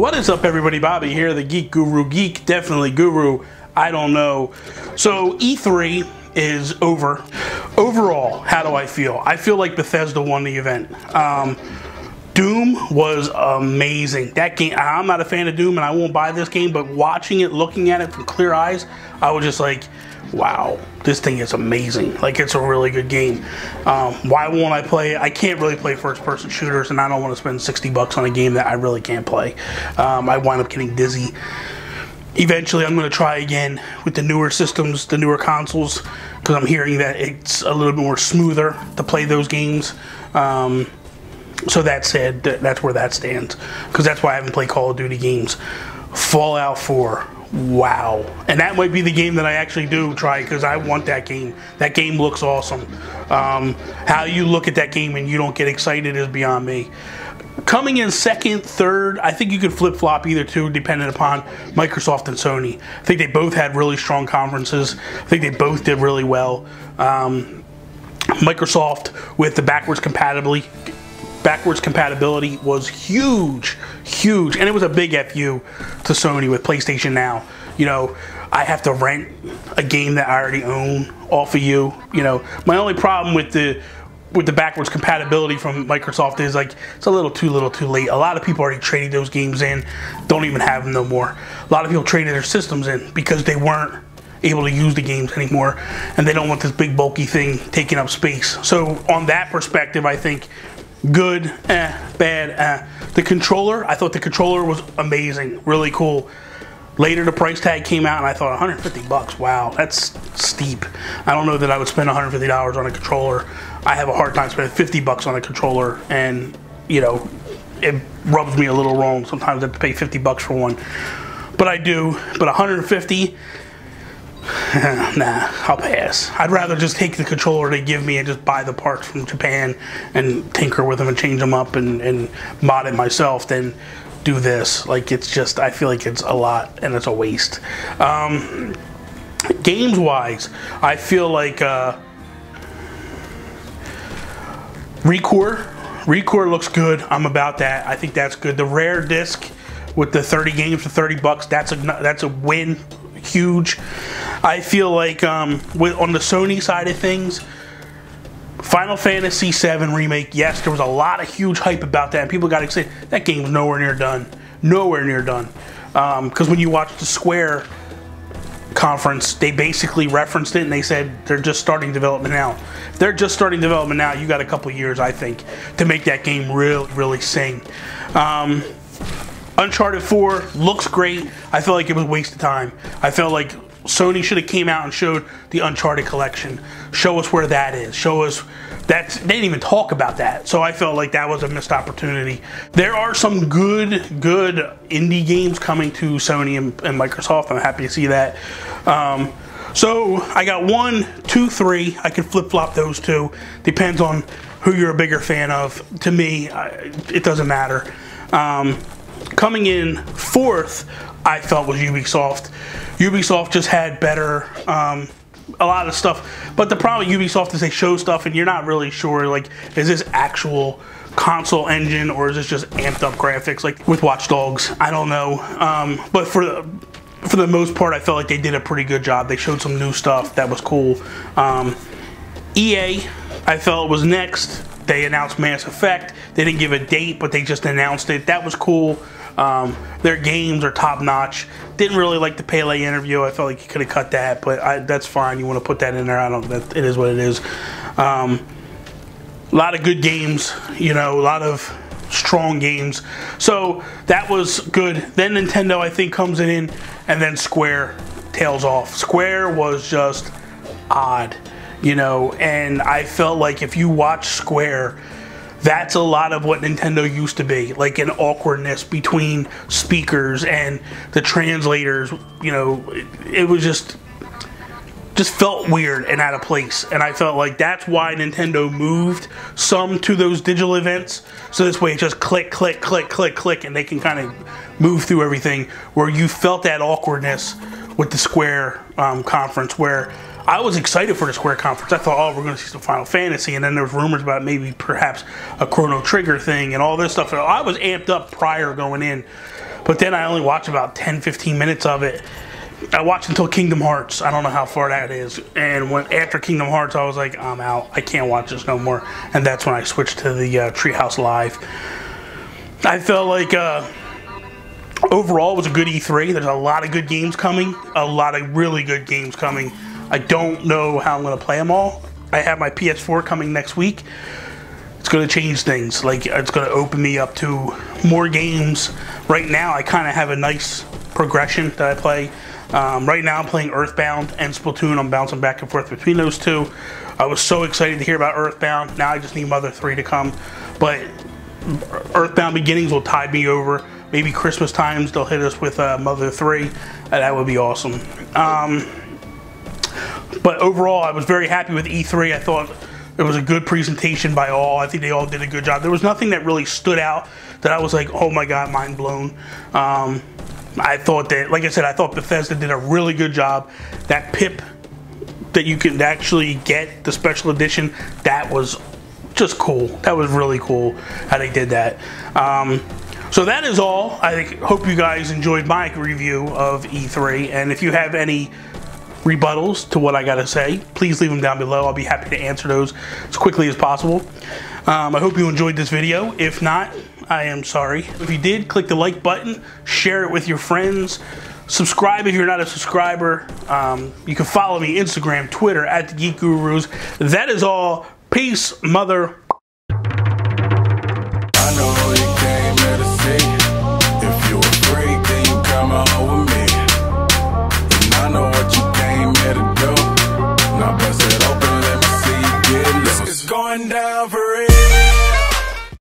What is up, everybody? Bobby here, the Geek Guru. Geek, definitely guru. I don't know. So E3 is over. Overall, how do I feel? I feel like Bethesda won the event. Doom was amazing. That game, I'm not a fan of Doom and I won't buy this game, but watching it, looking at it from clear eyes, I was just like, wow, this thing is amazing. Like, it's a really good game. Why won't I play it? I can't really play first-person shooters, and I don't want to spend 60 bucks on a game that I really can't play. I wind up getting dizzy. Eventually, I'm going to try again with the newer systems, the newer consoles, because I'm hearing that it's a little bit more smoother to play those games. So that said, that's where that stands, because that's why I haven't played Call of Duty games. Fallout 4. Wow. And that might be the game that I actually do try, because I want that game. That game looks awesome. How you look at that game and you don't get excited is beyond me. Coming in second, third, I think you could flip-flop either two depending upon Microsoft and Sony. I think they both had really strong conferences. I think they both did really well. Microsoft with the backwards compatibility was huge, and it was a big FU to Sony with PlayStation Now. You know, I have to rent a game that I already own off of you. You know, my only problem with the backwards compatibility from Microsoft is, like, it's a little too late. A lot of people already traded those games in, don't even have them no more. A lot of people traded their systems in because they weren't able to use the games anymore, and they don't want this big bulky thing taking up space. So on that perspective, I think good, bad. The controller, I thought the controller was amazing, really cool. Later, the price tag came out, and I thought 150 bucks. Wow, that's steep. I don't know that I would spend $150 on a controller. I have a hard time spending 50 bucks on a controller, and you know, it rubs me a little wrong. Sometimes I have to pay 50 bucks for one, but I do. But 150. Nah, I'll pass. I'd rather just take the controller they give me and just buy the parts from Japan and tinker with them and change them up and mod it myself than do this. Like, it's just, I feel like it's a lot and it's a waste. Games wise, I feel like Recore looks good. I'm about that. I think that's good. The rare disc with the 30 games for 30 bucks, that's a win. Huge. I feel like on the Sony side of things, Final Fantasy VII Remake, yes, there was a lot of huge hype about that, and people got excited. That game's nowhere near done. Nowhere near done. Because when you watch the Square conference, they basically referenced it, and they said they're just starting development now. If they're just starting development now, you got a couple years, I think, to make that game really sing. Uncharted 4 looks great. I feel like it was a waste of time. I felt like Sony should have came out and showed the Uncharted collection. Show us where that is. Show us that. They didn't even talk about that. So I felt like that was a missed opportunity. There are some good indie games coming to Sony and Microsoft. I'm happy to see that. So I got 1, 2, 3. I could flip-flop those two. Depends on who you're a bigger fan of. To me, it doesn't matter. Coming in fourth, I felt was Ubisoft. Ubisoft just had better, a lot of stuff. But the problem with Ubisoft is they show stuff and you're not really sure, like, is this actual console engine or is this just amped up graphics, like with Watch Dogs? I don't know. But for the most part, I felt like they did a pretty good job. They showed some new stuff that was cool. EA, I felt was next. They announced Mass Effect. They didn't give a date, but they just announced it. That was cool. Their games are top notch. Didn't really like the Pele interview. I felt like you could have cut that, but that's fine. You want to put that in there? I don't. It is what it is. A lot of good games. You know, a lot of strong games. So that was good. Then Nintendo, I think, comes in, and then Square tails off. Square was just odd. You know, and I felt like if you watch Square, that's a lot of what Nintendo used to be, like an awkwardness between speakers and the translators. You know, it was just felt weird and out of place, and I felt like that's why Nintendo moved some to those digital events, so this way it just click, click, click, click, click, and they can kind of move through everything, where you felt that awkwardness with the Square conference, where I was excited for the Square conference. I thought, oh, we're going to see some Final Fantasy, and then there was rumors about maybe perhaps a Chrono Trigger thing and all this stuff. I was amped up prior going in, But then I only watched about 10-15 minutes of it. I watched until Kingdom Hearts. I don't know how far that is. And after Kingdom Hearts, I was like, I'm out. I can't watch this no more. And that's when I switched to the Treehouse Live. I felt like overall it was a good E3. There's a lot of good games coming. A lot of really good games coming. I don't know how I'm going to play them all. I have my PS4 coming next week. It's going to change things. Like, it's going to open me up to more games. Right now, I kind of have a nice progression that I play. Right now, I'm playing Earthbound and Splatoon. I'm bouncing back and forth between those two. I was so excited to hear about Earthbound. Now I just need Mother 3 to come. But Earthbound Beginnings will tide me over. Maybe Christmas times they'll hit us with Mother 3. That would be awesome. But overall, I was very happy with E3. I thought it was a good presentation by all. I think they all did a good job. There was nothing that really stood out that I was like, oh my God, mind blown. I thought that, like I said, I thought Bethesda did a really good job. That pip that you can actually get, the special edition, that was just cool. That was really cool how they did that. So that is all. I hope you guys enjoyed my review of E3. And if you have any rebuttals to what I gotta say, please leave them down below. I'll be happy to answer those as quickly as possible. I hope you enjoyed this video. If not, I am sorry. If you did, click the like button, share it with your friends, subscribe if you're not a subscriber. You can follow me Instagram, Twitter at the Geek Gurus. That is all. Peace, mother. I know you came here to see. If you a freak, then you come home with me. And I know what you came here to do. Now bust it open, let me see you get loose. It's going down for